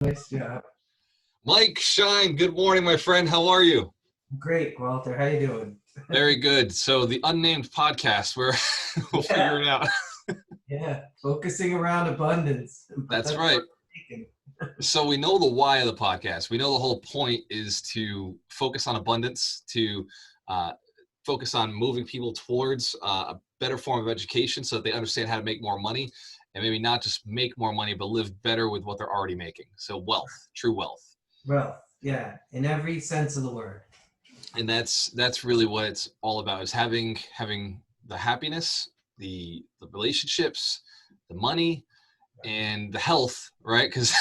Nice job. Mike, Schein, good morning, my friend. How are you? Great, Gualter. How you doing? Very good. So the unnamed podcast, where we'll figure Yeah, it out. yeah. Focusing around abundance. But That's that's right. what we're taking. So we know the why of the podcast. We know the whole point is to focus on abundance, to uh, focus on moving people towards a better form of education so that they understand how to make more money and maybe not just make more money, but live better with what they're already making. So wealth, true wealth. Well, yeah, in every sense of the word. And that's really what it's all about, is having the happiness, the relationships, the money, and the health, right? Because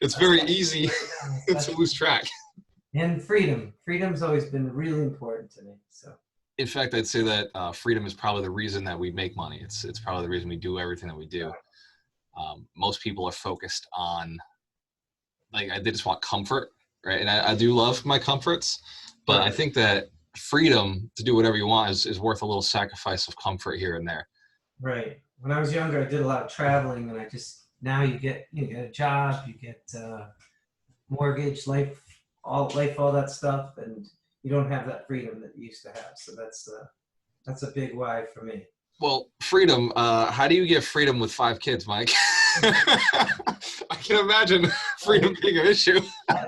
it's very easy Right now, to lose track. And freedom. Freedom's always been really important to me. So In fact, I'd say that freedom is probably the reason that we make money. It's probably the reason we do everything that we do. Most people are focused on, like, they just want comfort, right? And I do love my comforts, but I right, think that freedom to do whatever you want is worth a little sacrifice of comfort here and there. right. When I was younger, I did a lot of traveling, and I just now you get a job, you get mortgage, all that stuff, and you don't have that freedom that you used to have. So that's a big why for me. Well, freedom, how do you get freedom with 5 kids, Mike? I can imagine freedom being an issue.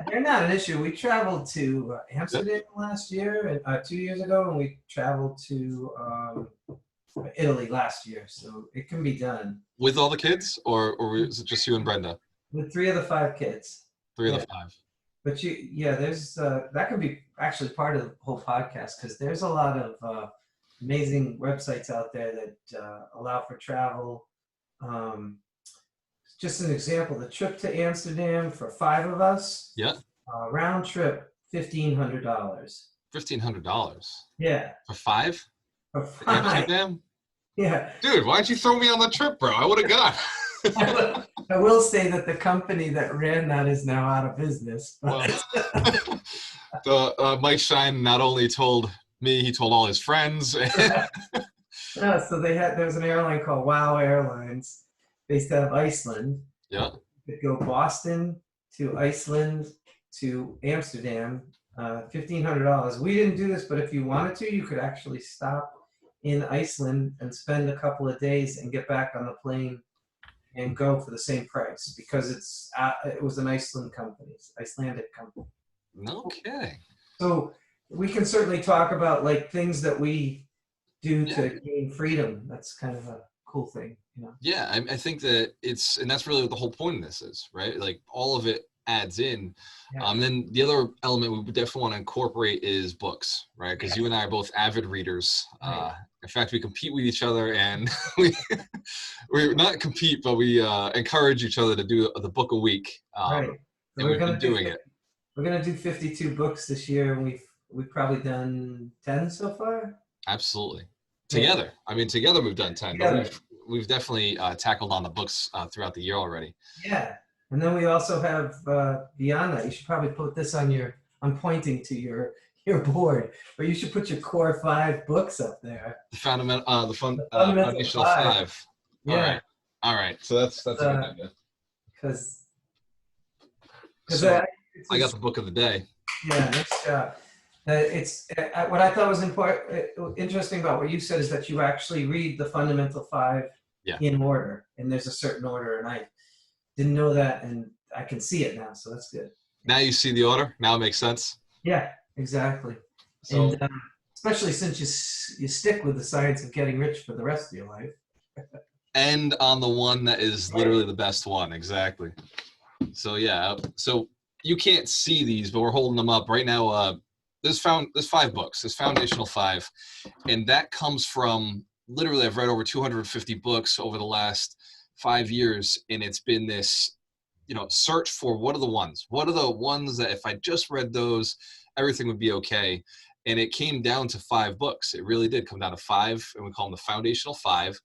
They're not an issue. We traveled to Yeah. Amsterdam last year, and 2 years ago, and we traveled to Italy last year. So it can be done With all the kids, or is it just you and Brenda? with 3 of the 5 kids. 3 of Yeah, the 5. but there's that can be actually part of the whole podcast because there's a lot of amazing websites out there that allow for travel. Um, just an example, the trip to Amsterdam for 5 of us, Yeah, round trip, $1,500. $1,500 Yeah, for 5 for to five. Amsterdam, Yeah. dude. Why'd you throw me on the trip, bro? I would have gone. I will say that the company that ran that is now out of business. Well, But the Mike Schein not only told me, he told all his friends. no, so there was an airline called Wow Airlines based out of Iceland. Yeah, You could go Boston to Iceland to Amsterdam, $1,500. We didn't do this, but if you wanted to, you could actually stop in Iceland and spend a couple of days and get back on the plane and go for the same price because it was an Icelandic company. no kidding. So we can certainly talk about like things that we do Yeah. to gain freedom. That's kind of a cool thing, you know. Yeah, I think that and that's really what the whole point of this is, right? Like, all of it adds in. Yeah. Then the other element we would definitely want to incorporate is books, right? Because you and I are both avid readers. Right. In fact, we compete with each other, and we not compete, but we encourage each other to do the book a week. Right. So And we've been doing it. we're gonna do 52 books this year, and we've probably done 10 so far. Absolutely. Yeah. Together. I mean, together we've done 10, but Together. we've definitely tackled on the books throughout the year already. Yeah. And then we also have beyond that. You should probably put this on your. I'm pointing to your board, but you should put your core 5 books up there. The fundamental, The fundamental foundational 5. 5. Yeah. All right. So that's a good idea. Because So I got the book of the day. yeah, nice job. It's what I thought was interesting about what you said is that you actually read the fundamental 5 Yeah. in order, and there's a certain order, and I didn't know that, and I can see it now, so that's good. Now you see the order. Now it makes sense. Yeah, exactly. So And especially since you stick with the science of getting rich for the rest of your life. end on the one that is literally the best one. Exactly. So yeah. So you can't see these, but we're holding them up right now. There's 5 books. There's foundational 5, and that comes from literally. I've read over 250 books over the last 5 years, and it's been this, search for what are the ones that if I just read those, everything would be okay. And it came down to 5 books. It really did come down to 5, and we call them the foundational 5.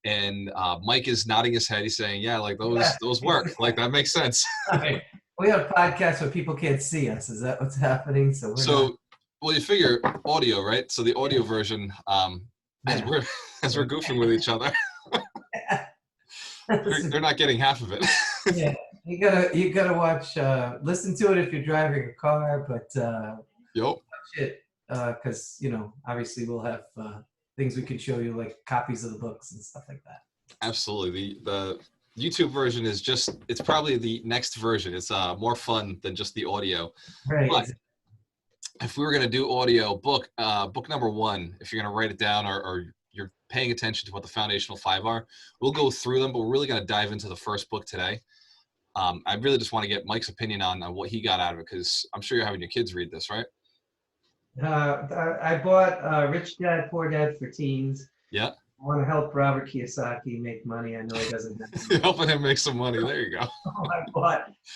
And Mike is nodding his head. He's saying, "Yeah, like those work. Like that makes sense." Right. We have podcasts where people can't see us. Is that what's happening? Well, you figure audio, right? So the audio version, as we're goofing with each other, they're not getting half of it. Yeah. You gotta watch, listen to it if you're driving a car, but Yep. watch it, because obviously we'll have things we can show you, like copies of the books and stuff like that. Absolutely. The YouTube version is it's probably the next version. It's more fun than just the audio. Right. But if we were going to do audio book number 1, if you're going to write it down or you're paying attention to what the foundational 5 are, we'll go through them, but we're really going to dive into the first book today. I really just want to get Mike's opinion on what he got out of it, because I'm sure you're having your kids read this, right? I bought Rich Dad, Poor Dad for teens. Yeah. I want to help Robert Kiyosaki make money. I know he doesn't have You're helping him make some money. There you go.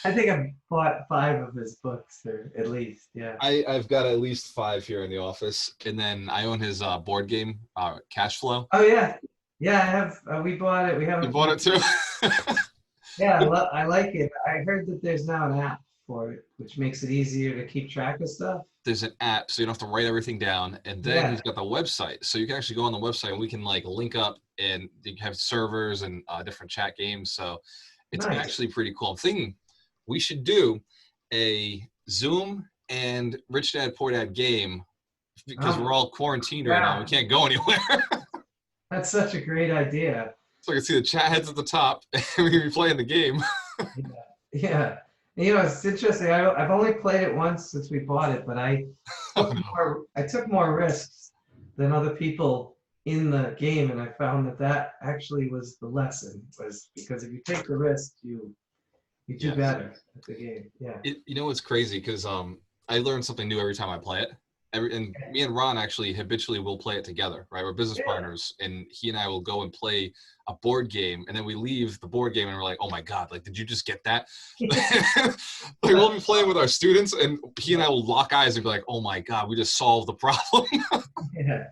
I think I bought 5 of his books, or at least, yeah. I've got at least 5 here in the office, and then I own his board game, Cash Flow. Oh yeah, yeah. I have. We bought it. We haven't. You bought it too? Yeah, I like it. I heard that there's now an app for it, which makes it easier to keep track of stuff. There's an app, so you don't have to write everything down. And then he's got the website, so you can actually go on the website and we can like link up, and you have servers and different chat games. So it's actually pretty cool. I'm thinking we should do a Zoom and Rich Dad Poor Dad game, because we're all quarantined right now. We can't go anywhere. That's such a great idea. So I can see the chat heads at the top, and we can be playing the game. Yeah. It's interesting. I've only played it once since we bought it, but I took more risks than other people in the game, and I found that actually was the lesson. Was because if you take the risk, you do better at the game. Yeah. It's crazy because I learn something new every time I play it. And me and Ron actually habitually will play it together, right? We're business partners, and he and I will go and play a board game, and then we leave the board game and we're like, oh my God, like, did you just get that? Like, we'll be playing with our students, and he and I will lock eyes and be like, oh my God, we just solved the problem. Yeah.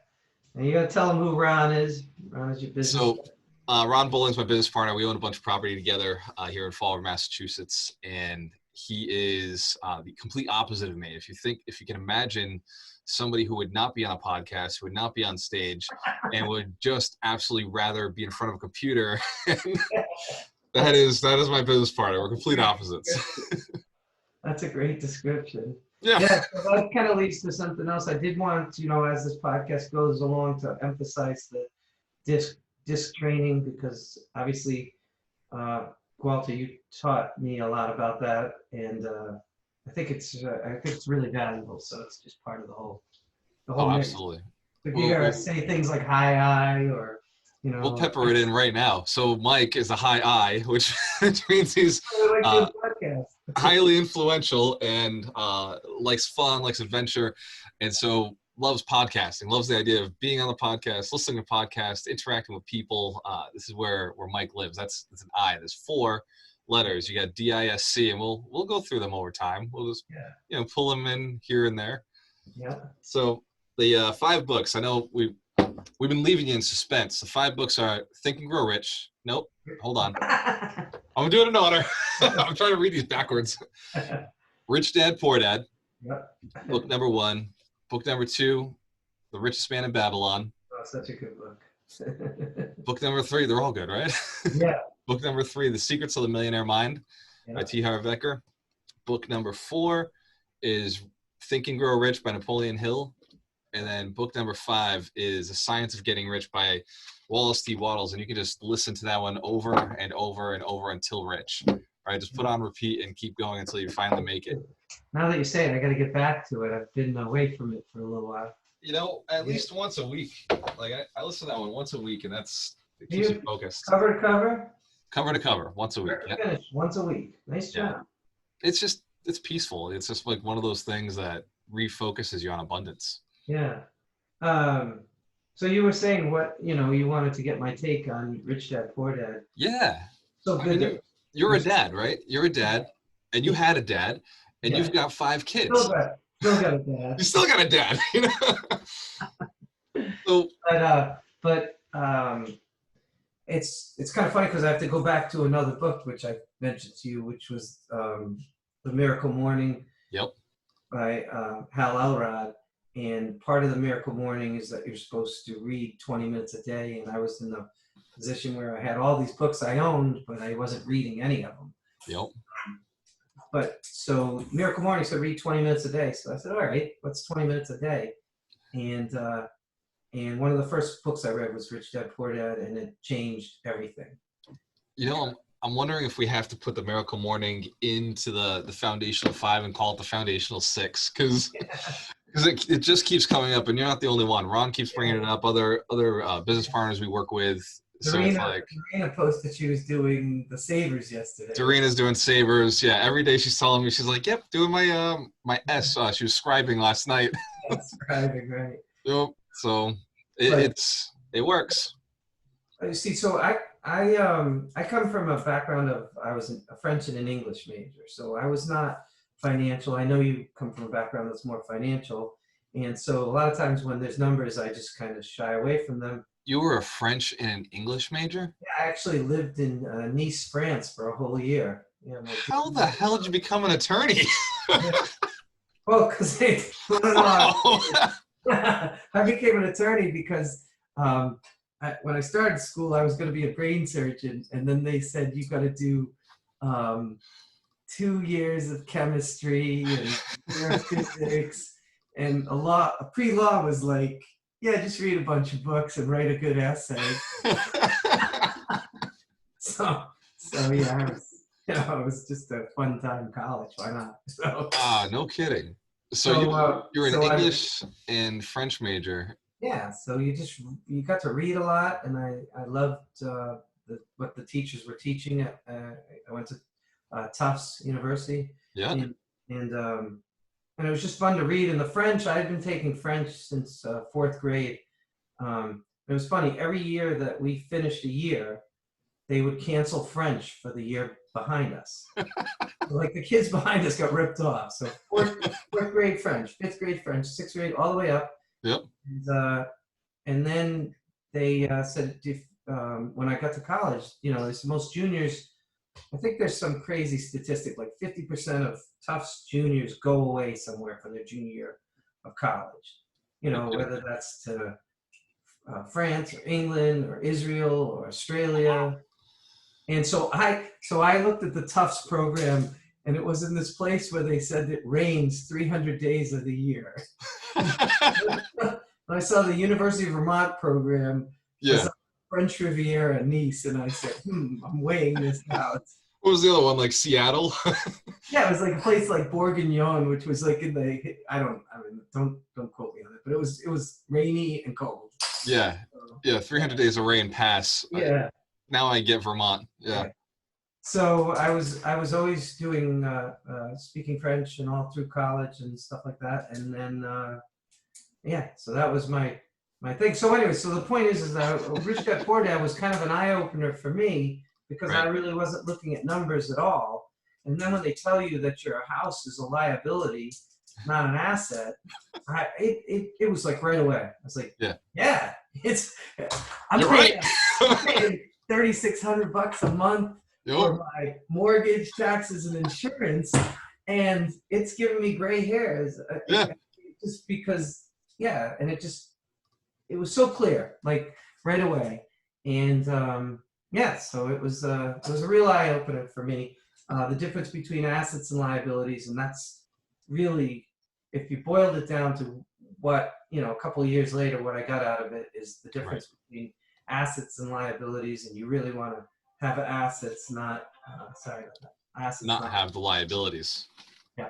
And you got to tell them who Ron is. Ron is your business. So Ron Bowling's my business partner. We own a bunch of property together here in Fall River, Massachusetts, and he is the complete opposite of me. If you can imagine somebody who would not be on a podcast, who would not be on stage, and would just absolutely rather be in front of a computer, that is my business partner. We're complete opposites. That's a great description. Yeah. So that kind of leads to something else. I did want, as this podcast goes along, to emphasize the disc training, because obviously, Gualter, you taught me a lot about that, and I think it's really valuable. So it's just part of the whole. Absolutely. If you gotta say things like high I, or we'll pepper it in right now. So Mike is a high I, which means he's highly influential and likes fun, likes adventure, and so loves podcasting, loves the idea of being on the podcast, listening to podcasts, interacting with people. This is where Mike lives. That's an I. There's 4 letters. You got DISC, and we'll go through them over time. We'll just pull them in here and there. Yeah. So the 5 books, I know we've been leaving you in suspense. The 5 books are Think and Grow Rich. Nope. Hold on. I'm gonna do it in order. I'm trying to read these backwards. Rich Dad, Poor Dad. Yep. Book number 1. Book number 2, The Richest Man in Babylon. Oh, such a good book. Book number 3, they're all good, right? Yeah. Book number 3, The Secrets of the Millionaire Mind by T. Harv Eker. Book number 4 is Think and Grow Rich by Napoleon Hill. And then book number 5 is The Science of Getting Rich by Wallace D. Wattles. And you can just listen to that one over and over and over until rich. All right, just put on repeat and keep going until you finally make it. Now that you say it, I got to get back to it. I've been away from it for a little while. At least once a week. Like I listen to that one once a week, and it keeps you focused. Cover to cover? Cover to cover, once a week. Yeah. Once a week. Nice job. It's peaceful. It's just like one of those things that refocuses you on abundance. Yeah. So you were saying you wanted to get my take on Rich Dad, Poor Dad. Yeah. So you're a dad, right? You're a dad, and you had a dad, and you've got 5 kids. Still got a dad. You still got a dad, So, but it's kind of funny because I have to go back to another book which I mentioned to you, which was The Miracle Morning. Yep. By Hal Elrod. And part of the Miracle Morning is that you're supposed to read 20 minutes a day. And I was in the position where I had all these books I owned, but I wasn't reading any of them. Yep. but so Miracle Morning said read 20 minutes a day. So I said, all right, what's 20 minutes a day? And one of the first books I read was Rich Dad Poor Dad, and it changed everything. You know, I'm wondering if we have to put the Miracle Morning into the foundational 5 and call it the foundational 6, because it just keeps coming up, and you're not the only one. Ron keeps bringing it up. Other business partners we work with. So it's like Serena posted she was doing the savers yesterday. Serena's doing savers. Yeah, every day she's telling me, she's like, "Yep, doing my my S." She was scribing last night. Yeah, scribing, right? Yep. So it works. See, so I come from a background of, I was a French and an English major, so I was not financial. I know you come from a background that's more financial, and so a lot of times when there's numbers, I just kind of shy away from them. You were a French and an English major? Yeah, I actually lived in Nice, France for a whole year. Yeah, how the hell did you become an attorney? Well, because I became an attorney because when I started school, I was going to be a brain surgeon, and then they said you got to do 2 years of chemistry and physics, and a pre-law was like, yeah, just read a bunch of books and write a good essay. so yeah, it was just a fun time in college. Why not? So, no kidding. So you're an English and French major. Yeah, so you got to read a lot, and I loved what the teachers were teaching. I went to Tufts University. Yeah. And it was just fun to read. And the French, I've been taking French since 4th grade. It was funny, every year that we finished a year, they would cancel French for the year behind us. Like the kids behind us got ripped off. So fourth grade French, 5th grade French, 6th grade, all the way up. Yep. And then they said, when I got to college, there's most juniors, I think there's some crazy statistic, like 50% of Tufts juniors go away somewhere for their junior year of college. Whether that's to France or England or Israel or Australia. And so I looked at the Tufts program, and it was in this place where they said it rains 300 days of the year. I saw the University of Vermont program. Yeah. French Riviera, Nice, and I said, I'm weighing this out. What was the other one, like Seattle? Yeah, it was like a place like Bourguignon, which was like in the don't quote me on it, but it was rainy and cold. Yeah, yeah, 300 days of rain pass. Yeah. Now I get Vermont. Yeah. So I was always doing speaking French and all through college and stuff like that, and then so that was my thing. So anyway, so the point is that Rich Dad Poor Dad was kind of an eye-opener for me, because I really wasn't looking at numbers at all. And then when they tell you that your house is a liability, not an asset, it was like right away. I was like, yeah, I'm paying $3,600 a month for my mortgage, taxes, and insurance, and it's giving me gray hairs. Just because, and it was so clear, like right away. And so it was a real eye opener for me. The difference between assets and liabilities, and that's really, if you boiled it down to what, a couple of years later, what I got out of it is the difference between assets and liabilities, and you really want to have assets, not assets, not have the liabilities. Yeah.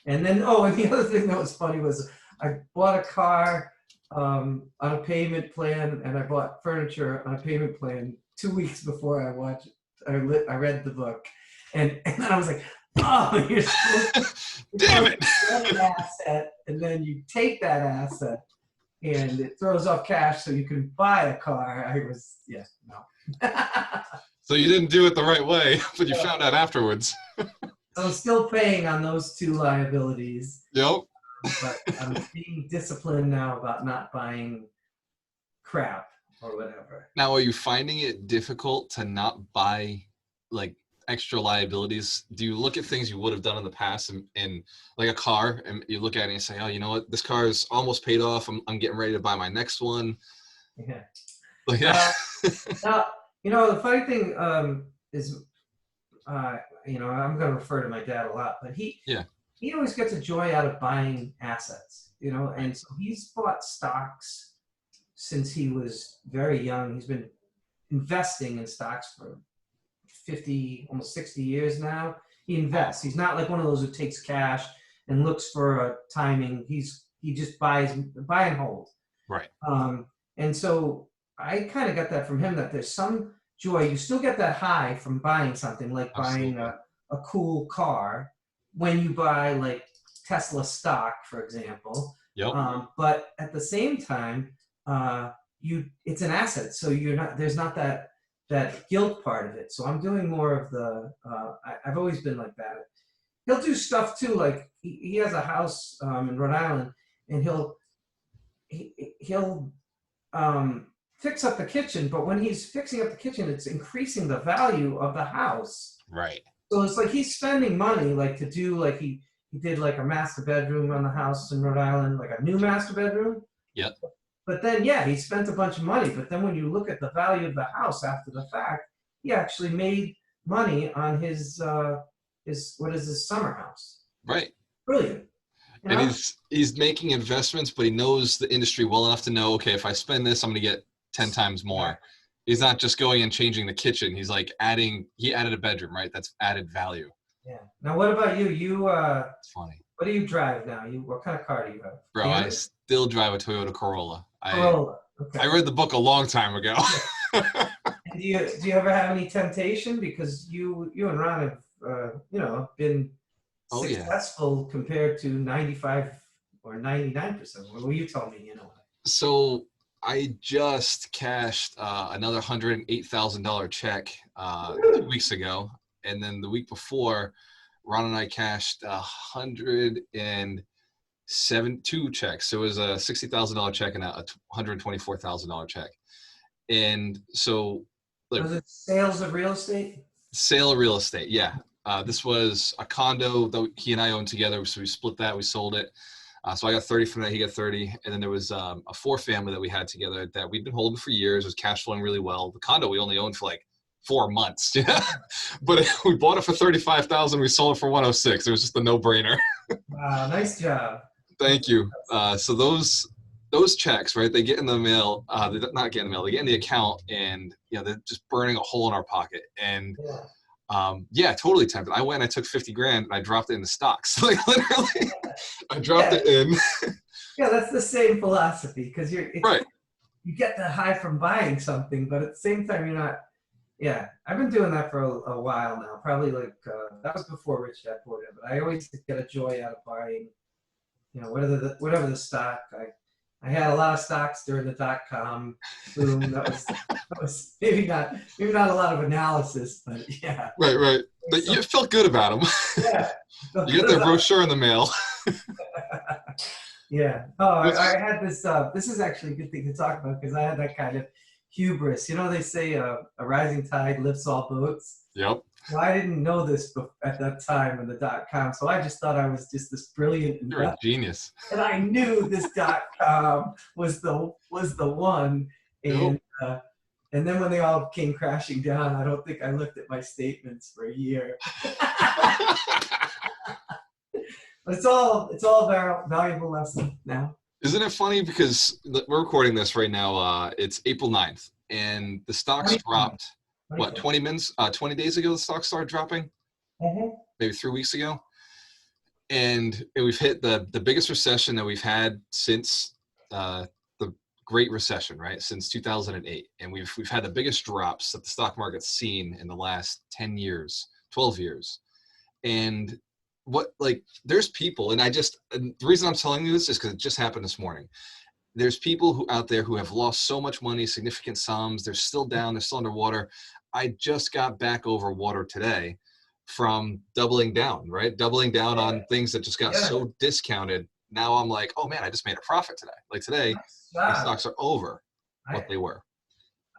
And then, and the other thing that was funny was I bought a car on a payment plan, and I bought furniture on a payment plan 2 weeks before I read the book, and then I was like, oh, you're supposed to damn it, an asset, and then you take that asset, and it throws off cash so you can buy a car. No. So you didn't do it the right way, but you found out afterwards. So I'm still paying on those two liabilities. Yep. But I'm being disciplined now about not buying crap or whatever. Now, are you finding it difficult to not buy like extra liabilities? Do you look at things you would have done in the past and like a car, and you look at it and you say, oh, you know what, this car is almost paid off. I'm getting ready to buy my next one. Yeah. But yeah. Now, the funny thing is you know, I'm going to refer to my dad a lot, but Yeah. he always gets a joy out of buying assets, you know, Right. and so he's bought stocks since he was very young. He's been investing in stocks for 50, almost 60 years now. He invests. He's not like one of those who takes cash and looks for a timing. He just buy and hold. Right. And so I kind of got that from him, that there's some joy. You still get that high from buying something, like buying Absolutely. a cool car when you buy like Tesla stock, for example. Yep. But at the same time, it's an asset. So there's not that guilt part of it. So I'm doing more of I've always been like that. He'll do stuff too. Like he has a house in Rhode Island, and he'll fix up the kitchen, but when he's fixing up the kitchen, it's increasing the value of the house. Right. So it's like he's spending money, like to do, like he did like a master bedroom on the house in Rhode Island, like a new master bedroom. Yep. But then, yeah, he spent a bunch of money. But then when you look at the value of the house after the fact, he actually made money on his what is his summer house? Right. Brilliant. You know? And he's making investments, but he knows the industry well enough to know, okay, if I spend this, I'm going to get 10 times more. Yeah. He's not just going and changing the kitchen. He's like he added a bedroom, right? That's added value. Yeah. Now, what about you? It's funny. What do you drive now? What kind of car do you have? Bro, I still drive a Toyota Corolla. Corolla. Okay. I read the book a long time ago. And do you ever have any temptation, because you and Ron have been successful compared to 95 or 99%? Well, you told me, So I just cashed another $108,000 check 2 weeks ago, and then the week before, Ron and I cashed 172 checks. So it was a $60,000 check and a $124,000 check. And so, like, was it sales of real estate? Sale of real estate, yeah. This was a condo that he and I owned together, so we split that. We sold it. So I got 30 from that. He got 30, and then there was a 4-family that we had together that we'd been holding for years. It was cash flowing really well. The condo we only owned for like 4 months, but we bought it for $35,000. We sold it for $106. It was just a no-brainer. Wow, nice job. Thank you. So those checks, right? They get in the mail. They not get in the mail. They get in the account, and they're just burning a hole in our pocket. And totally tempted. I went. I took 50 grand and I dropped it in the stocks. Like literally, I dropped it in. Yeah, that's the same philosophy, because right. You get the high from buying something, but at the same time, you're not. Yeah, I've been doing that for a while now. Probably like that was before Rich Dad Poor Dad, but I always get a joy out of buying. Whatever the stock. I had a lot of stocks during the .com boom. That was maybe not a lot of analysis, but yeah. Right. But you felt good about them. Yeah. You get their brochure in the mail. Yeah. Oh, I had this. This is actually a good thing to talk about, because I had that kind of hubris. They say a rising tide lifts all boats. Yep. Well, I didn't know this at that time in the .com, so I just thought I was just this brilliant investor. You're a genius. And I knew this .com was the one. And and then when they all came crashing down, I don't think I looked at my statements for a year. But it's all valuable lesson now. Isn't it funny, because we're recording this right now? It's April 9th, and the stocks dropped. What, 20 days ago, the stocks started dropping? Mm-hmm. Maybe 3 weeks ago. And we've hit the biggest recession that we've had since the Great Recession, right? Since 2008. And we've had the biggest drops that the stock market's seen in the last 10 years, 12 years. And there's people, and the reason I'm telling you this is because it just happened this morning. There's people out there who have lost so much money, significant sums. They're still down. They're still underwater. I just got back over water today from doubling down, right? Doubling down on things that just got so discounted. Now I'm like, oh man, I just made a profit today. Like today, the stocks are over what they were.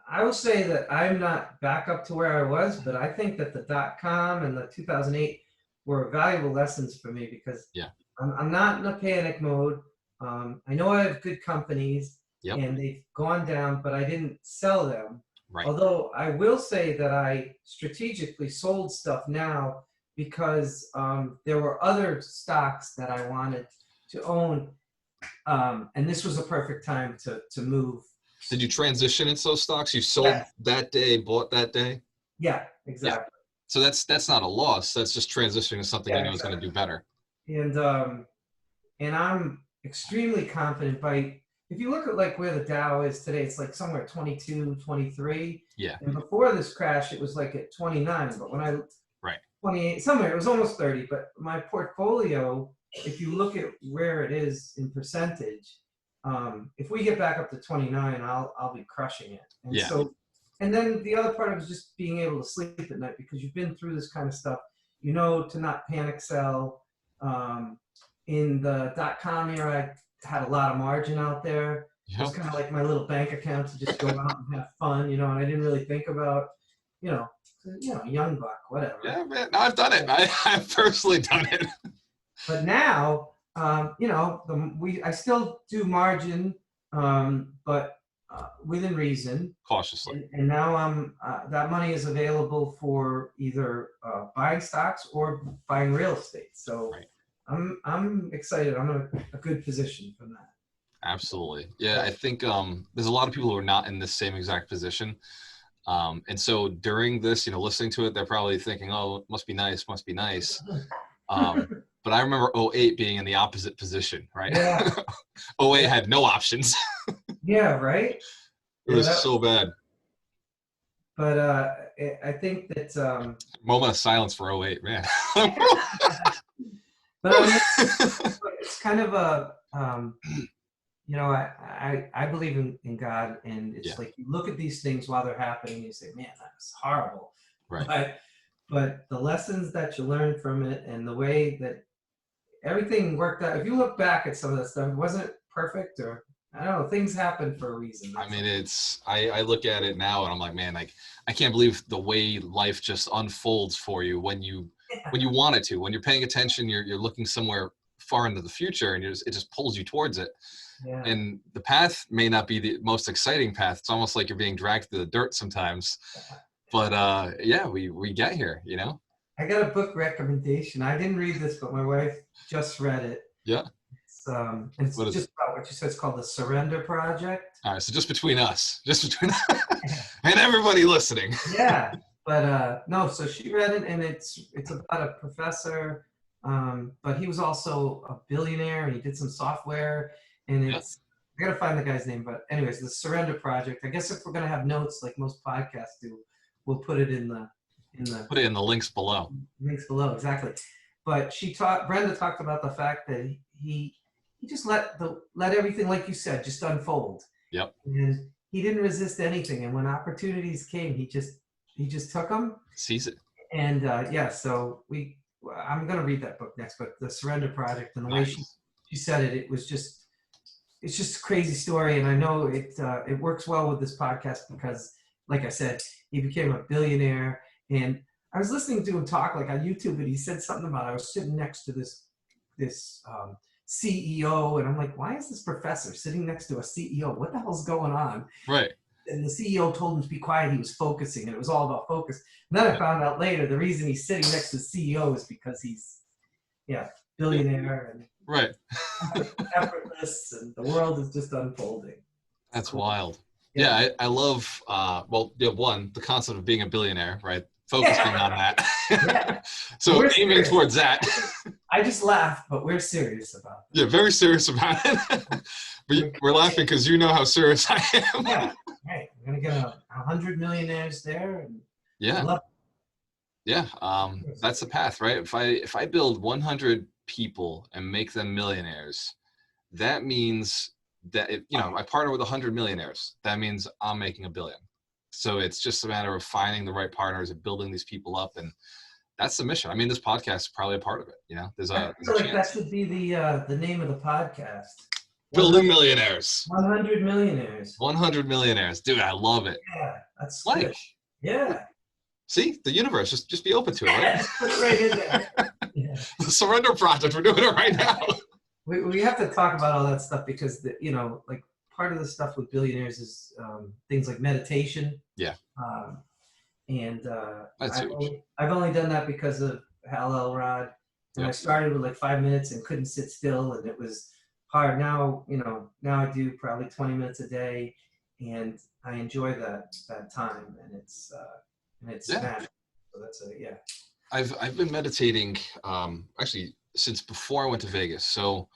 I will say that I'm not back up to where I was, but I think that the .com and the 2008 were valuable lessons for me, because I'm not in a panic mode. I know I have good companies, and they've gone down, but I didn't sell them. Right. Although I will say that I strategically sold stuff now because there were other stocks that I wanted to own, and this was a perfect time to move. Did you transition into those stocks? You sold Yeah, that day, bought that day? yeah, Yeah. exactly. So that's not a loss. That's just transitioning to something you Yeah, know is going to exactly. do better. And I'm extremely confident by, if you look at like where the Dow is today, it's like somewhere at 22, 23. Yeah. And before this crash, it was like at 29. But when I, Right. 28, somewhere, it was almost 30. But my portfolio, if you look at where it is in percentage, if we get back up to 29, I'll be crushing it. And Yeah. so, and then the other part of it is just being able to sleep at night because you've been through this kind of stuff, to not panic sell. In the .com era, I had a lot of margin out there. It was Yep. kind of like my little bank account to just go out and have fun, and I didn't really think about, young buck, whatever. Yeah, man. No, I've done it. I've personally done it. But now, I still do margin, but within reason. Cautiously. And now that money is available for either buying stocks or buying real estate. So Right. I'm excited. I'm in a good position from that. Absolutely. Yeah, I think there's a lot of people who are not in this same exact position. And so during this, listening to it, they're probably thinking, oh, it must be nice, must be nice. But I remember 08 being in the opposite position, right? Yeah. 08 had no options. Yeah, right? It was so bad. But I think that Moment of silence for 08, man. but it's kind of a I believe in God, and it's like you look at these things while they're happening and you say, man, that's horrible. Right. But the lessons that you learn from it and the way that everything worked out, if you look back at some of that stuff, it wasn't perfect, or I don't know, things happen for a reason. I mean, I look at it now and I'm like, man, I can't believe the way life just unfolds for you when you want it to. When you're paying attention, you're looking somewhere far into the future, and it just pulls you towards it. Yeah. And the path may not be the most exciting path. It's almost like you're being dragged through the dirt sometimes. But we get here, I got a book recommendation. I didn't read this, but my wife just read it. Yeah. It's just about what you said. It's called The Surrender Project. All right, so just between us, and everybody listening. Yeah, but no. So she read it, and it's about a professor, but he was also a billionaire, and he did some software. And I gotta find the guy's name. But anyways, The Surrender Project. I guess if we're gonna have notes like most podcasts do, we'll put it in the put it in the links below. Links below, exactly. But Brenda talked about the fact that he just let everything, like you said, just unfold. Yep. And he didn't resist anything. And when opportunities came, he just took them. Seize it. And so I'm gonna read that book next. But The Surrender Project, and the way she said it, it's just a crazy story. And I know it works well with this podcast because, like I said, he became a billionaire. And I was listening to him talk like on YouTube, and he said something about, I was sitting next to this CEO, and I'm like, why is this professor sitting next to a CEO? What the hell's going on? Right. And the CEO told him to be quiet. He was focusing, and it was all about focus. And then I found out later the reason he's sitting next to the CEO is because he's billionaire and right. effortless, and the world is just unfolding. That's cool. Wild. Yeah, I love one, the concept of being a billionaire, right? Focusing on that. Yeah. So aiming towards that. I just laugh, but we're serious about it. Yeah, very serious about it. But we're laughing because you know how serious I am. Yeah, right. We're gonna get 100 millionaires there, and yeah, that's the path, right? If I build 100 people and make them millionaires, that means that I partner with 100 millionaires. That means I'm making $1 billion. So it's just a matter of finding the right partners and building these people up, and that's the mission. I mean, this podcast is probably a part of it. There's a like that should be the name of the podcast. Building Millionaires. 100 millionaires. 100 millionaires, dude. I love it. Yeah, that's like. Good. Yeah. See, the universe, just be open to it, right? Yeah, just put it right in there. Yeah. The Surrender Project. We're doing it right now. We have to talk about all that stuff because like part of the stuff with Billionaires is things like meditation. Yeah. And That's huge. I've only done that because of Hal Elrod. And I Yep. started with like 5 minutes and couldn't sit still, and it was hard. Now, now I do probably 20 minutes a day, and I enjoy that time, and it's Yeah. magic. So that's yeah. I've been meditating actually since before I went to Vegas. So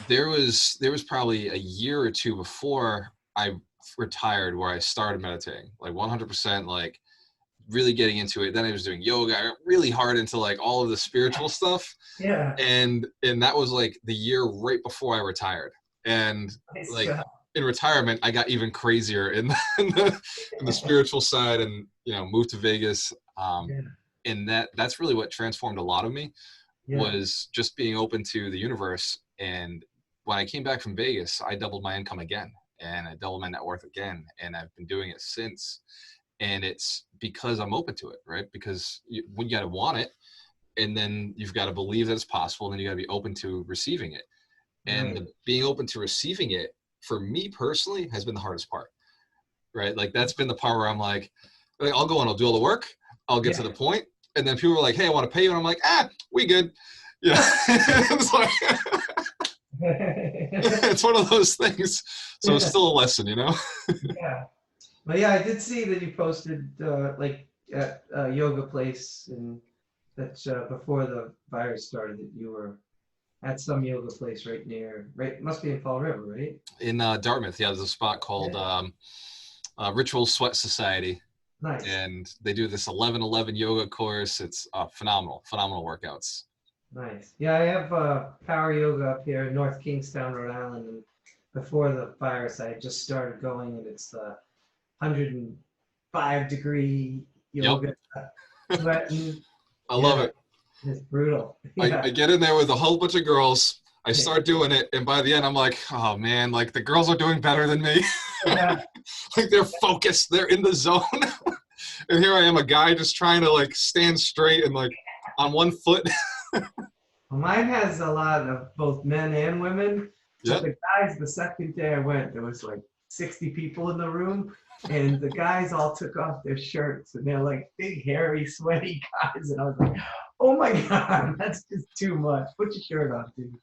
there was probably a year or two before I retired where I started meditating, like 100%, like really getting into it. Then I was doing yoga. I got really hard into like all of the spiritual stuff. Yeah. And that was like the year right before I retired. And Nice like job. in retirement, I got even crazier in the spiritual side, and moved to Vegas. Yeah. And that's really what transformed a lot of me, Yeah. was just being open to the universe. And when I came back from Vegas, I doubled my income again, and I doubled my net worth again, and I've been doing it since. And it's because I'm open to it, right? Because you got to want it, and then you've got to believe that it's possible, and then you got to be open to receiving it. And Right. being open to receiving it, for me personally, has been the hardest part, right? Like that's been the part where I'm like I'll go and I'll do all the work, I'll get to the point, and then people are like, hey, I want to pay you, and I'm like, we good. Yeah. It's like, it's one of those things. So it's still a lesson, Yeah. But yeah, I did see that you posted like at a yoga place, and that before the virus started, that you were at some yoga place right, must be in Fall River, right? In Dartmouth, yeah, there's a spot called Ritual Sweat Society, Nice. and they do this 11/11 yoga course. It's phenomenal workouts. Nice. Yeah, I have power yoga up here in North Kingstown, Rhode Island, and before the virus, I had just started going, and it's the 105-degree yoga, sweating. I love it. It's brutal. Yeah. I get in there with a whole bunch of girls. I start doing it, and by the end, I'm like, oh man, like the girls are doing better than me. Yeah. Like they're focused, they're in the zone. And here I am, a guy just trying to like stand straight and like on one foot. Well, mine has a lot of both men and women. Yep. But the guys, the second day I went, there was like 60 people in the room, and the guys all took off their shirts, and they're like big, hairy, sweaty guys. And I was like, oh my God, that's just too much. Put your shirt on, dude.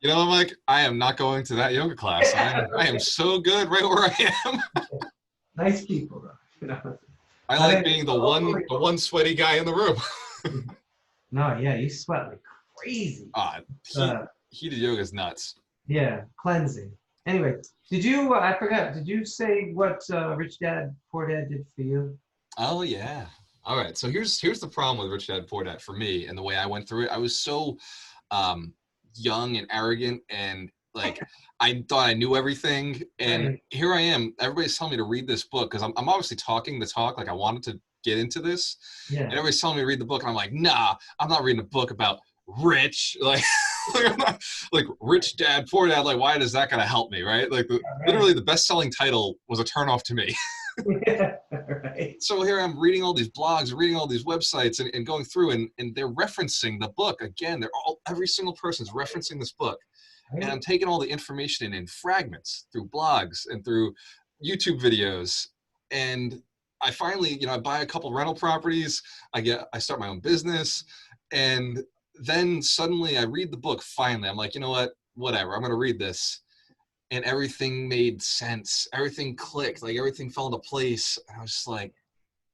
I'm like, I am not going to that yoga class. I am so good right where I am. Nice people, though. I like being the one sweaty guy in the room. No, yeah, you sweat like crazy. Heated yoga is nuts. Yeah, cleansing. Anyway, I forgot, did you say what Rich Dad, Poor Dad did for you? Oh, yeah. All right. So here's the problem with Rich Dad, Poor Dad for me, and the way I went through it. I was so young and arrogant, and like I thought I knew everything. And Right. Here I am. Everybody's telling me to read this book because I'm obviously talking the talk. Like I wanted to get into this. Yeah. And everybody's telling me to read the book, and I'm like, nah, I'm not reading a book about rich. Like, I'm not, like Rich Dad, Poor Dad. Like, why is that gonna help me, right? Like, literally, the best-selling title was a turnoff to me. Yeah, right. So here I'm reading all these blogs, reading all these websites, and going through, and they're referencing the book again. Every single person's referencing this book, and I'm taking all the information in fragments through blogs and through YouTube videos, and I finally, I buy a couple rental properties. I start my own business, and then suddenly I read the book. Finally, I'm like, you know what? Whatever. I'm going to read this. And everything made sense. Everything clicked. Like everything fell into place. And I was just like,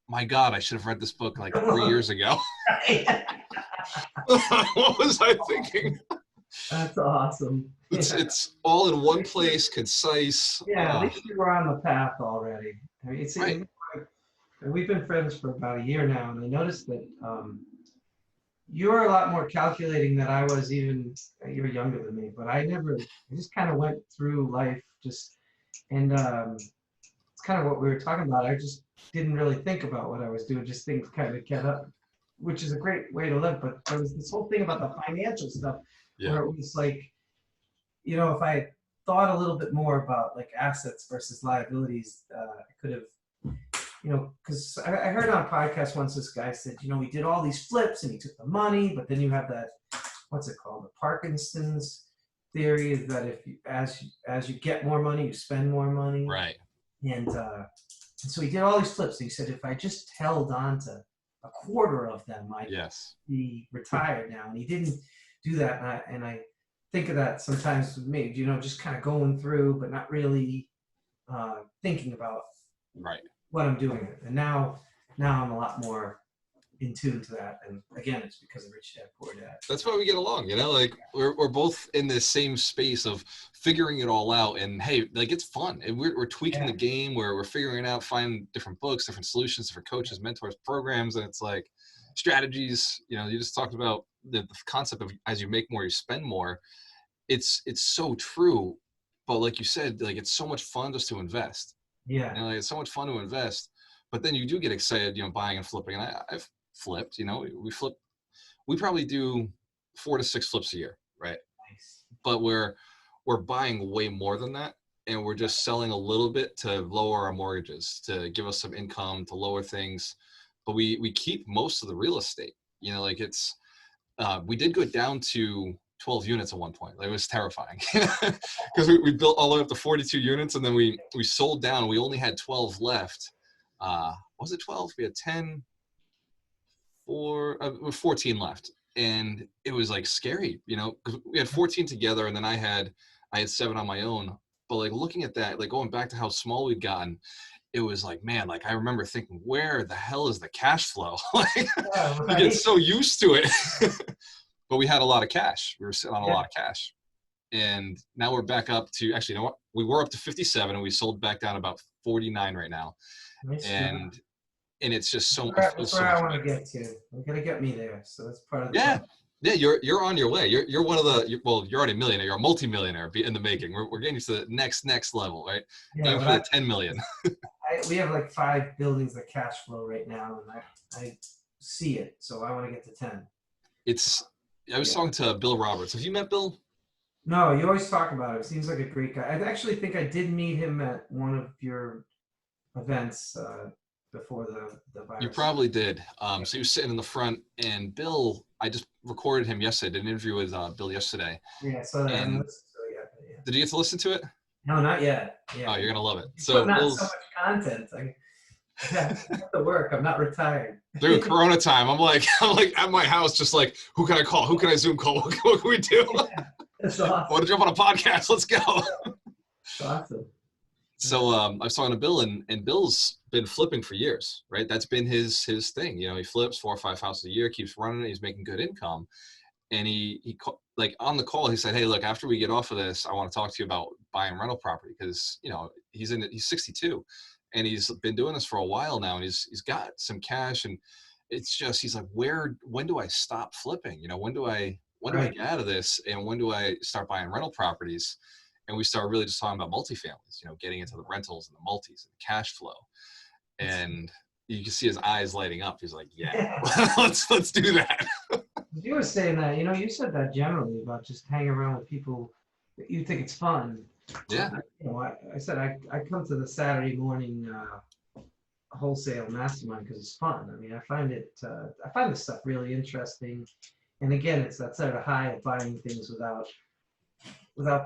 my God, I should have read this book like 3 years ago. What was I thinking? That's awesome. It's all in one place, concise. Yeah, at least you were on the path already. I mean, Right. We've been friends for about a year now, and I noticed that you're a lot more calculating than I was. Even you're younger than me, but I just kind of went through life and it's kind of what we were talking about. I just didn't really think about what I was doing. Just things kind of get up, which is a great way to live. But there was this whole thing about the financial stuff where it was like, if I had thought a little bit more about like assets versus liabilities, I could have, because I heard on a podcast once this guy said, he did all these flips and he took the money, but then you have that, what's it called, the Parkinson's theory is that if you, as you get more money, you spend more money. Right. And so he did all these flips. He said, if I just held on to a quarter of them, I'd Yes. be retired now. And he didn't do that. And I think of that sometimes with me, just kind of going through, but not really thinking about Right. what I'm doing. And now I'm a lot more in tune to that. And again, it's because of Rich Dad Poor Dad. That's why we get along, like we're both in this same space of figuring it all out, and hey, like it's fun, and we're tweaking the game, where we're figuring it out, finding different books, different solutions, different coaches, mentors, programs, and it's like strategies. You just talked about the concept of as you make more, you spend more. It's so true, but like you said, like it's so much fun just to invest. Yeah. Like, it's so much fun to invest, but then you do get excited, buying and flipping, and I've flipped. We flip. We probably do 4 to 6 flips a year, right? Nice. But we're buying way more than that, and we're just selling a little bit to lower our mortgages, to give us some income, to lower things. But we keep most of the real estate. Like it's we did go down to 12 units at one point. Like, it was terrifying because we built all the way up to 42 units, and then we sold down. We only had 12 left. Was it 12? We had 10. 14 left, and it was like scary, because we had 14 together, and then I had 7 on my own. But like looking at that, like going back to how small we'd gotten, it was like, man, like I remember thinking, where the hell is the cash flow? Like, we get so used to it. But we had a lot of cash. We were sitting on a lot of cash, and now we're back up to, actually, you know what? We were up to 57, and we sold back down about 49 right now. Nice. And it's just so. That's where I want to get to. You're gonna get me there, so that's part of the plan. Yeah, you're on your way. You're one of the. You're already a millionaire. You're a multi-millionaire in the making. We're getting to the next level, right? Yeah, aim for the 10 million. We have like 5 buildings of cash flow right now, and I see it, so I want to get to 10. I was talking to Bill Roberts. Have you met Bill? No, you always talk about him. Seems like a great guy. I actually think I did meet him at one of your events. Before the virus. You probably did. So he was sitting in the front, and Bill, I just recorded him yesterday, did an interview with Bill yesterday. Yeah, so that and did you get to listen to it? No, not yet. Yeah. Oh, you're gonna love it. So not so much content. I have to work. I'm not retired. Dude, Corona time. I'm like at my house, just like, who can I call? Who can I Zoom call? What can we do? Yeah, that's awesome. I want to jump on a podcast. Let's go. That's awesome. So I was talking to Bill, and Bill's been flipping for years, right? That's been his thing. He flips 4 or 5 houses a year, keeps running it. He's making good income. And he like on the call, he said, hey, look, after we get off of this, I want to talk to you about buying rental property, because, he's 62, and he's been doing this for a while now, and he's got some cash, and it's just, he's like, when do I stop flipping? When do I get out of this, and when do I start buying rental properties? And we started really just talking about multifamilies, getting into the rentals and the multis and the cash flow. And you can see his eyes lighting up. He's like, yeah. let's do that. You were saying that, you said that generally about just hanging around with people that you think it's fun. Yeah. I said I come to the Saturday morning wholesale mastermind because it's fun. I mean, I find this stuff really interesting. And again, it's that sort of high of buying things without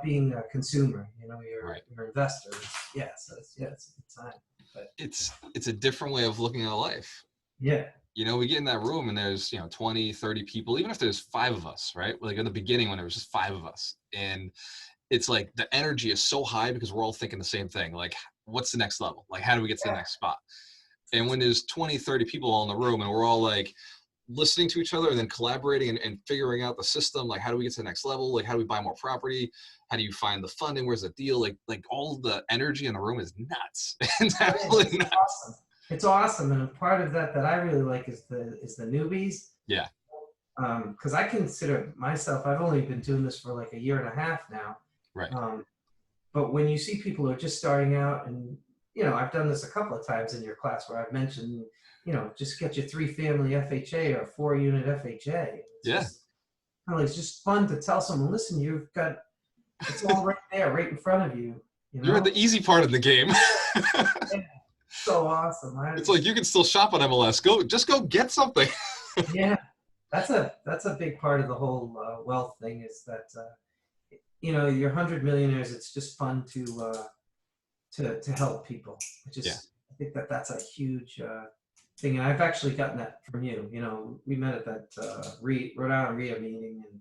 being a consumer. You're an investor. So it's a good time. But it's a different way of looking at life. Yeah. We get in that room, and there's 20, 30 people, even if there's 5 of us, right? Like in the beginning when there was just 5 of us, and it's like the energy is so high because we're all thinking the same thing. Like, what's the next level? Like, how do we get to the next spot? And when there's 20, 30 people all in the room, and we're all like listening to each other and then collaborating and figuring out the system, like, how do we get to the next level? Like, how do we buy more property? How do you find the funding? Where's the deal? Like all the energy in the room is nuts. It's absolutely nuts. Awesome. It's awesome. And a part of that I really like is the newbies. Yeah. Because I consider myself, I've only been doing this for like a year and a half now. Right. But when you see people who are just starting out, and I've done this a couple of times in your class where I've mentioned, just get your 3-family FHA or 4-unit FHA. It's just fun to tell someone, listen, it's all right there, right in front of you. You're at the easy part of the game. Yeah, so awesome. It's like you can still shop on MLS. Just go get something. Yeah, that's a big part of the whole wealth thing, is that you're 100 millionaires. It's just fun to help people. Yeah. I think that's a huge thing. And I've actually gotten that from you. We met at that Rhode Island RIA meeting, and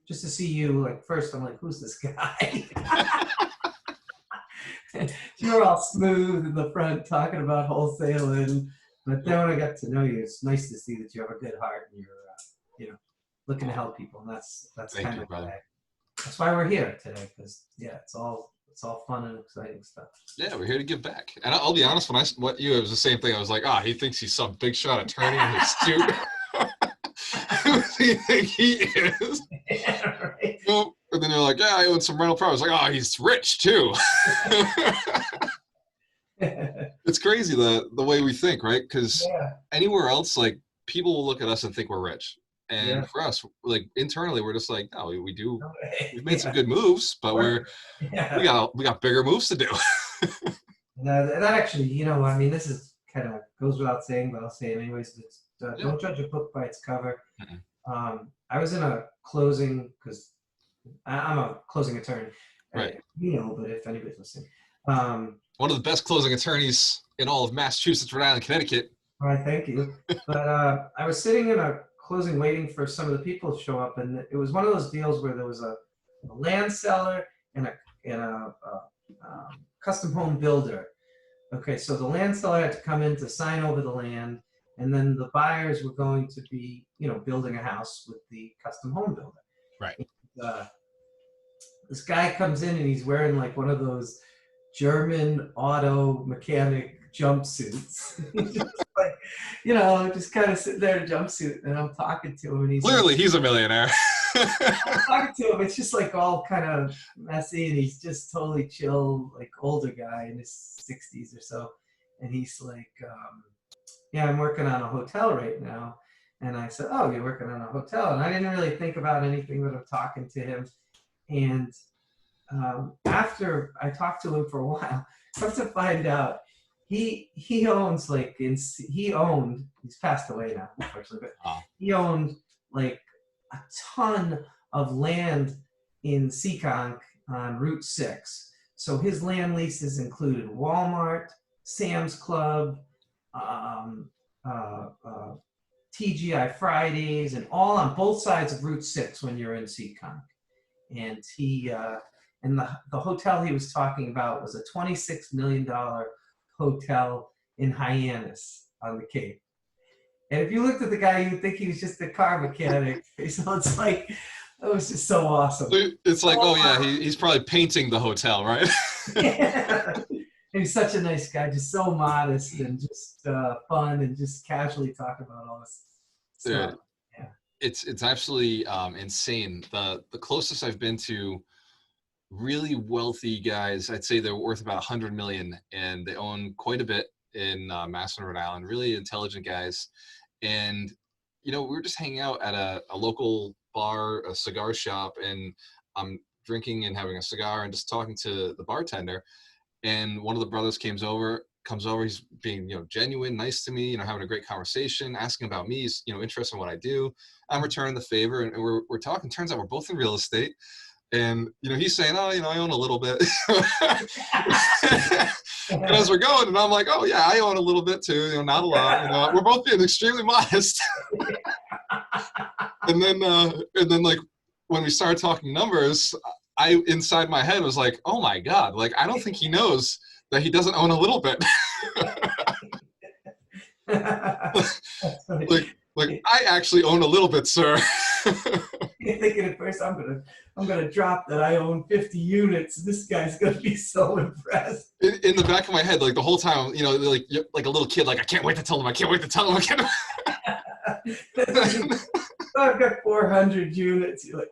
just to see you, like, first I'm like, who's this guy? You're all smooth in the front talking about wholesaling, but then when I got to know you, it's nice to see that you have a good heart and you're, looking to help people, and that's Thank kind you, of brother. that's why we're here today, because it's all fun and exciting stuff. Yeah, we're here to give back. And I'll be honest, when I met you, it was the same thing. I was like, he thinks he's some big shot attorney in his suit. Who does he think he is? Yeah, right. And then you're like, I own some rental properties. Like, he's rich too. It's crazy the way we think, right? Because anywhere else, like, people will look at us and think we're rich. And for us, like, internally, we're just like, no, we do. We've made some good moves, but we got bigger moves to do. That actually, this is kind of goes without saying, but I'll say it anyways. Don't judge a book by its cover. I was in a closing, because I'm a closing attorney, right? But if anybody's listening, one of the best closing attorneys in all of Massachusetts, Rhode Island, Connecticut. All right, thank you. But I was sitting in a closing waiting for some of the people to show up, and it was one of those deals where there was a land seller and a custom home builder. Okay, so the land seller had to come in to sign over the land, and then the buyers were going to be, building a house with the custom home builder. Right. And, this guy comes in and he's wearing like one of those German auto mechanic jumpsuits. Just kind of sitting there in a jumpsuit, and I'm talking to him, and he's a millionaire. I'm talking to him. It's just like all kind of messy, and he's just totally chill, like older guy in his 60s or so. And he's like, I'm working on a hotel right now. And I said, oh, you're working on a hotel? And I didn't really think about anything but I'm talking to him. And after I talked to him for a while, come to find out, he owns he's passed away now, unfortunately, but he owned like a ton of land in Seekonk on Route 6. So his land leases included Walmart, Sam's Club, TGI Fridays, and all on both sides of Route 6 when you're in Seekonk. And and the hotel he was talking about was a $26 million hotel in Hyannis on the Cape. And if you looked at the guy, you would think he was just a car mechanic. So it's like, it was just so awesome. It's like, he's probably painting the hotel, right? Yeah. He's such a nice guy, just so modest and just fun, and just casually talk about all this stuff. Yeah. It's absolutely insane. The closest I've been to really wealthy guys, I'd say they're worth about 100 million, and they own quite a bit in Mass and Rhode Island. Really intelligent guys. And we were just hanging out at a local bar, a cigar shop, and I'm drinking and having a cigar and just talking to the bartender. And one of the brothers comes over. He's being, genuine, nice to me, having a great conversation, asking about me. He's, interested in what I do. I'm returning the favor, and we're talking. Turns out we're both in real estate. And, he's saying, I own a little bit. And as we're going, and I'm like, I own a little bit too, not a lot. We're both being extremely modest. And then like when we started talking numbers, I inside my head was like, oh my God, like I don't think he knows that he doesn't own a little bit. like I actually own a little bit, sir. You're thinking at first, I'm gonna drop that I own 50 units. This guy's gonna be so impressed. In the back of my head, like the whole time, like a little kid, like I can't wait to tell him. I've got 400 units. You're like,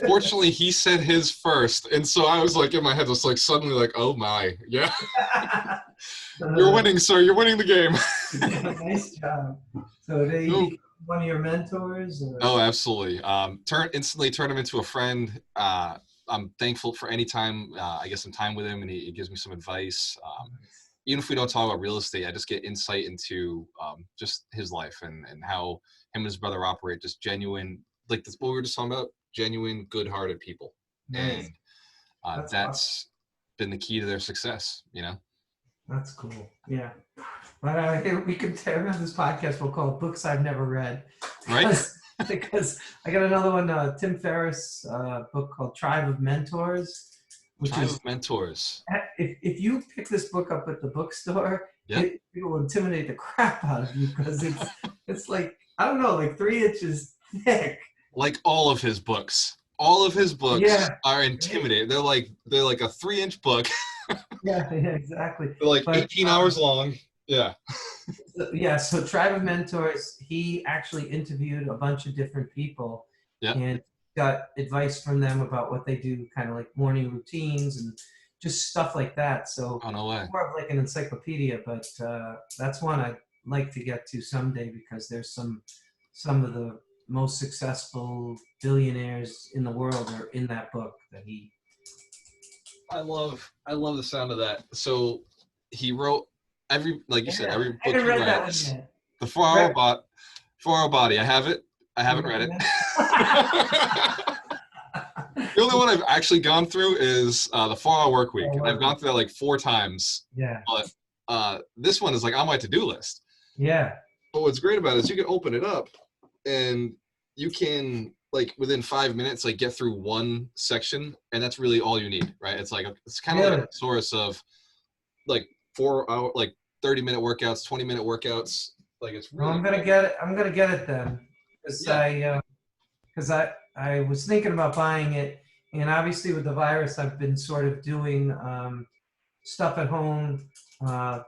fortunately, he said his first, and so I was like in my head, was like suddenly like, oh my, yeah, you're winning, sir. You're winning the game. Nice job. So did he become one of your mentors? Or? Oh, absolutely. Instantly turn him into a friend. I'm thankful for any time I get some time with him, and he gives me some advice. Even if we don't talk about real estate, I just get insight into just his life and how him and his brother operate. Just genuine, like what we were just talking about, genuine, good-hearted people. Nice. And That's awesome. that's been the key to their success, you know? That's cool. Yeah. But we could around this podcast, we'll call it Books I've Never Read. Right? Because I got another one, Tim Ferriss book called Tribe of Mentors, which Tribe is, of Mentors. if you pick this book up at the bookstore, Yeah. it will intimidate the crap out of you because it's like, I don't know, like 3 inches thick. Like all of his books. All of his books Yeah. are intimidating. They're like a 3-inch book. Yeah, exactly. They're like But, 18 hours long. Yeah. Yeah, so Tribe of Mentors, he actually interviewed a bunch of different people Yeah. and got advice from them about what they do, kind of like morning routines and just stuff like that. So Oh, no way. more of like an encyclopedia, but that's one I'd like to get to someday because there's some of the most successful billionaires in the world are in that book that he. I love the sound of that. So he wrote like you said, every I book haven't he read that one writes. yet. The 4-Hour Body. I have it. I haven't read it. The only one I've actually gone through is the 4-Hour Work Week. And I've gone through that like 4 times. Yeah. But this one is like on my to-do list. Yeah. But what's great about it is you can open it up and you can like within 5 minutes like get through one section, and that's really all you need, right? It's kind of like a source of like 4-hour, like 30-minute workouts, 20-minute workouts. Like it's really. Well, I'm gonna get it. I'm gonna get it then, because I was thinking about buying it, and obviously with the virus, I've been sort of doing stuff at home. I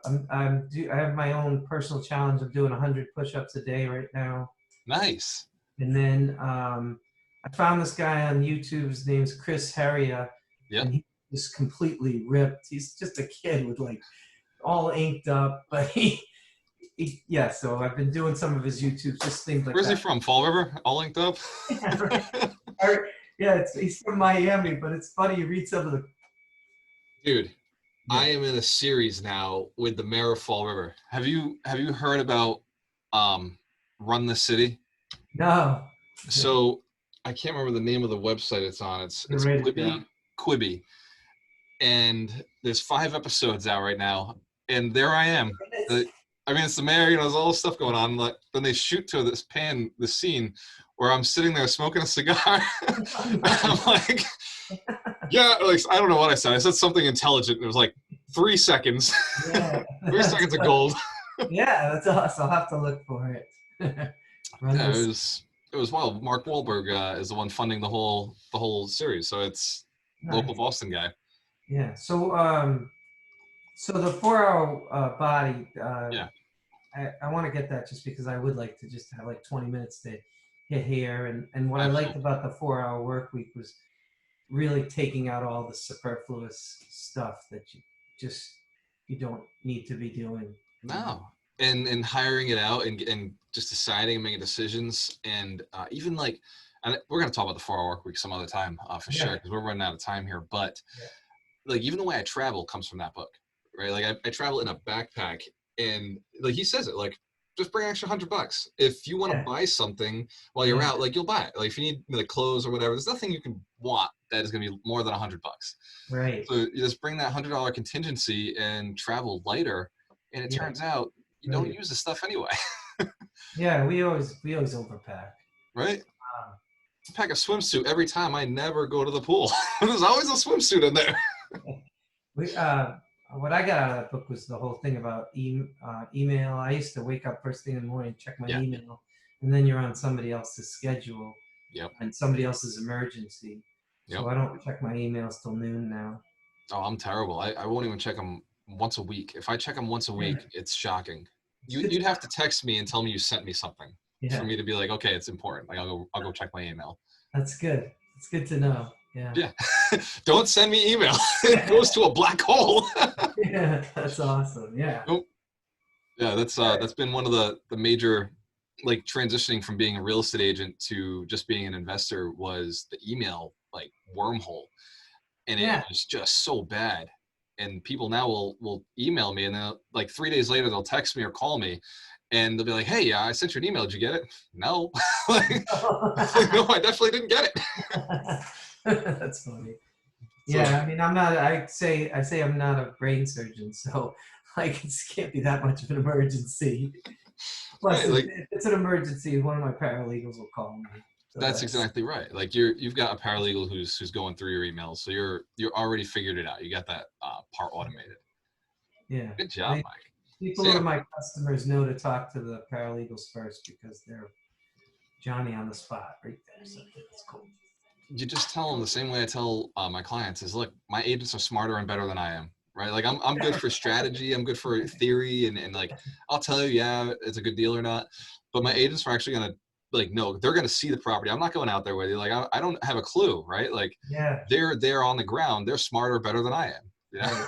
have my own personal challenge of doing 100 push-ups a day right now. Nice. And then I found this guy on YouTube. His name's Chris Heria, and he's just completely ripped. He's just a kid with like all inked up, but yeah. So I've been doing some of his YouTubes, just things like that. Where's he from? Fall River? All linked up? Yeah, right. Yeah, he's from Miami, but it's funny. You read some of the. Dude, I am in a series now with the mayor of Fall River. Have you heard about Run the City? No. So I can't remember the name of the website it's on. It's Quibi. And there's 5 episodes out right now. And there I am. I mean, it's the mayor, there's all this stuff going on. Like, then they shoot to the scene where I'm sitting there smoking a cigar. I'm like, yeah, like, I don't know what I said. I said something intelligent. It was like 3 seconds. Yeah. 3 seconds of gold. Yeah, that's awesome. I'll have to look for it. Yeah, it was wild. Mark Wahlberg is the one funding the whole series, so it's local Boston guy. Yeah. So so the 4-Hour Body. I want to get that just because I would like to just have like 20 minutes to hit here. And what I liked about the 4-Hour Work Week was really taking out all the superfluous stuff that you don't need to be doing. No. And hiring it out and just deciding and making decisions. And even like, and we're going to talk about the 4-Hour Work Week some other time for sure, because we're running out of time here. But like, even the way I travel comes from that book, right? Like I travel in a backpack, and like he says it, like, just bring an extra $100. If you want to buy something while you're out, like, you'll buy it. Like if you need like clothes or whatever, there's nothing you can want that is going to be more than $100. Right. So you just bring that $100 contingency and travel lighter. And it turns out you don't use the stuff anyway. Yeah, we always overpack. Right? I pack a swimsuit every time. I never go to the pool. There's always a swimsuit in there. What I got out of that book was the whole thing about email. I used to wake up first thing in the morning, check my email, and then you're on somebody else's schedule and somebody else's emergency. So I don't check my emails till noon now. Oh, I'm terrible. I won't even check them once a week. If I check them once a week, it's shocking. You'd have to text me and tell me you sent me something for me to be like, okay, it's important. Like I'll go check my email. That's good. It's good to know. Yeah. Don't send me email. It goes to a black hole. Yeah, that's awesome. Yeah. Nope. Yeah, that's been one of the major, like, transitioning from being a real estate agent to just being an investor was the email like wormhole, and it was just so bad. And people now will email me, and then like 3 days later they'll text me or call me, and they'll be like, hey, I sent you an email. Did you get it? No. Like, no, I definitely didn't get it. That's funny. So, Yeah, I mean, I say I'm not a brain surgeon, so like it can't be that much of an emergency. Plus, right, like if it's an emergency, one of my paralegals will call me. So that's exactly right. Like you've got a paralegal who's going through your emails, so you're already figured it out. You got that part automated. yeah. Good job, Mike. People So, who are yeah, my customers know to talk to the paralegals first because they're Johnny on the spot right there. So it's cool. you just tell them the same way I tell my clients is, look, my agents are smarter and better than I am. Right. Like I'm good for strategy. I'm good for theory. And like, I'll tell you, yeah, it's a good deal or not. But my agents are actually going to like, no, they're going to see the property. I'm not going out there with you. Like, I don't have a clue. Right. Like Yeah. they're on the ground. They're smarter, better than I am. Yeah. Right.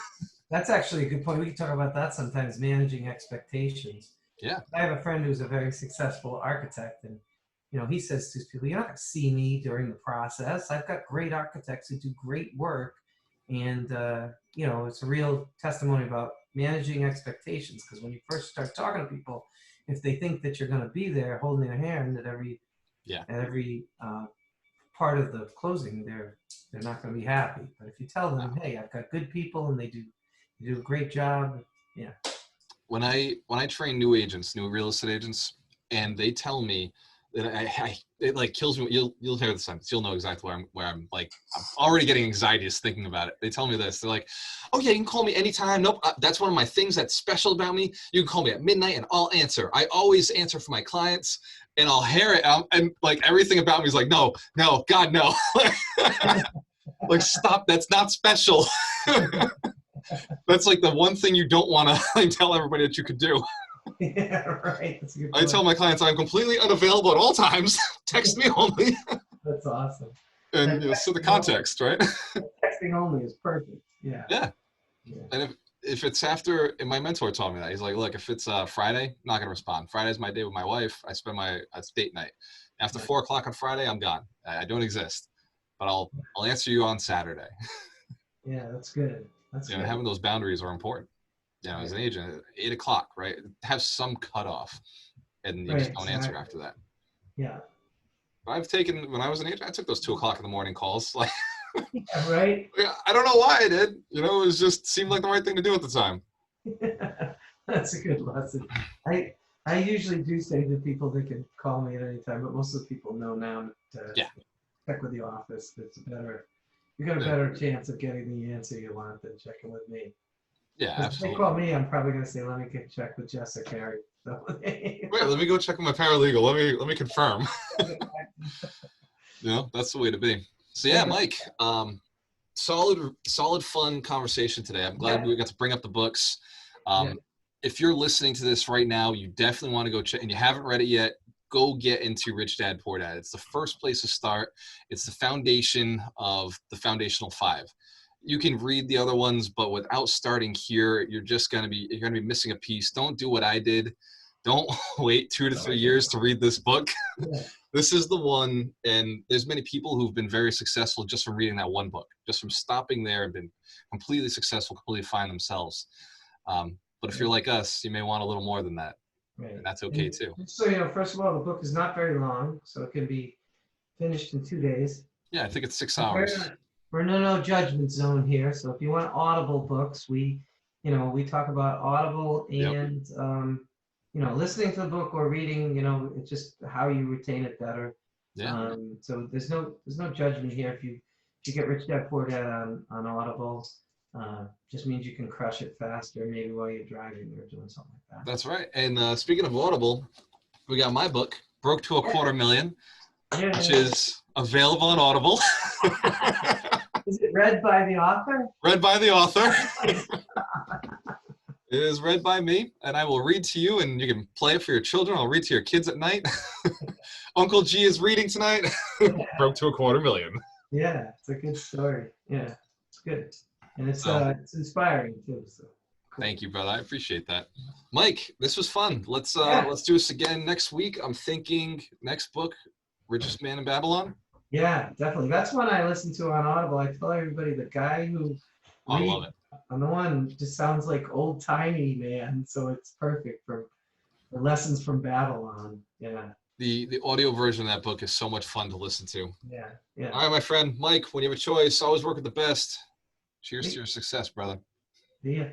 That's actually a good point. We can talk about that sometimes, managing expectations. Yeah. I have a friend who's a very successful architect, and he says to his people, "You're not going to see me during the process. I've got great architects who do great work, and it's a real testimony about managing expectations. Because when you first start talking to people, if they think that you're going to be there holding their hand at every part of the closing, they're not going to be happy. But if you tell them, hey, I've got good people and they do a great job, yeah." When I train new agents, new real estate agents, and they tell me that it like kills me. You'll hear the sentence. You'll know exactly where I'm like, I'm already getting anxiety just thinking about it. They tell me this. They're like, oh yeah, you can call me anytime. Nope, that's one of my things that's special about me. You can call me at midnight and I'll answer. I always answer for my clients and I'll hear it. And like everything about me is like, no, God, no. Like, stop. That's not special. That's like the one thing you don't want to like, tell everybody that you could do. Yeah, right. That's a good I point. tell my clients I'm completely unavailable at all times. Text me only. That's awesome. And so the context, right? Texting only is perfect. Yeah. Yeah. Yeah. And if it's after, and my mentor told me that, he's like, look, if it's Friday, I'm not gonna respond. Friday's my day with my wife. I spend it's date night. After 4 o'clock on Friday, I'm gone. I don't exist. But I'll answer you on Saturday. Yeah, that's good. That's good. Having those boundaries are important. As an agent, at 8 o'clock, right? Have some cutoff, and you just don't answer after that. Yeah. When I was an agent, I took those 2 o'clock in the morning calls. Like, yeah, right. I don't know why I did. It was just seemed like the right thing to do at the time. That's a good lesson. I usually do say to people they can call me at any time, but most of the people know now to check with the office. You got a better chance of getting the answer you want than checking with me. Yeah, absolutely. If they call me, I'm probably going to say, let me check with Jess or Carrie. So, wait, let me go check with my paralegal. Let me confirm. That's the way to be. So yeah, Mike, solid fun conversation today. I'm glad we got to bring up the books. If you're listening to this right now, you definitely want to go check, and you haven't read it yet, go get into Rich Dad Poor Dad. It's the first place to start. It's the foundation of the foundational 5. You can read the other ones, but without starting here, you're going to be missing a piece. Don't do what I did. Don't wait 2 to 3 years to read this book. This is the one, and there's many people who've been very successful just from reading that one book, just from stopping there and been completely successful, completely fine themselves. But if you're like us, you may want a little more than that. Right. And that's okay too. So, first of all, the book is not very long, so it can be finished in 2 days. Yeah, I think it's 6 hours. We're in no judgment zone here. So if you want Audible books, we talk about Audible and, listening to the book or reading, it's just how you retain it better. Yeah. So there's no judgment here. If you get Rich Dad Poor Dad on Audible, just means you can crush it faster, maybe while you're driving or doing something like that. That's right. And speaking of Audible, we got my book, Broke to a Quarter Million, which is available on Audible. Is it read by the author? Read by the author. It is read by me, and I will read to you, and you can play it for your children. I'll read to your kids at night. Uncle G is reading tonight. Broke to a quarter million. Yeah, it's a good story. Yeah, it's good. And it's inspiring too. So. Cool. Thank you, brother. I appreciate that. Mike, this was fun. Let's do this again next week. I'm thinking next book, Richest Man in Babylon. Yeah, definitely. That's one I listen to on Audible. I tell everybody the guy who I love it. On the one just sounds like old timey man, so it's perfect for The Lessons from Babylon. Yeah, The audio version of that book is so much fun to listen to. yeah, yeah. All right, my friend Mike, when you have a choice, always work with the best. Cheers to your success, brother. Yeah.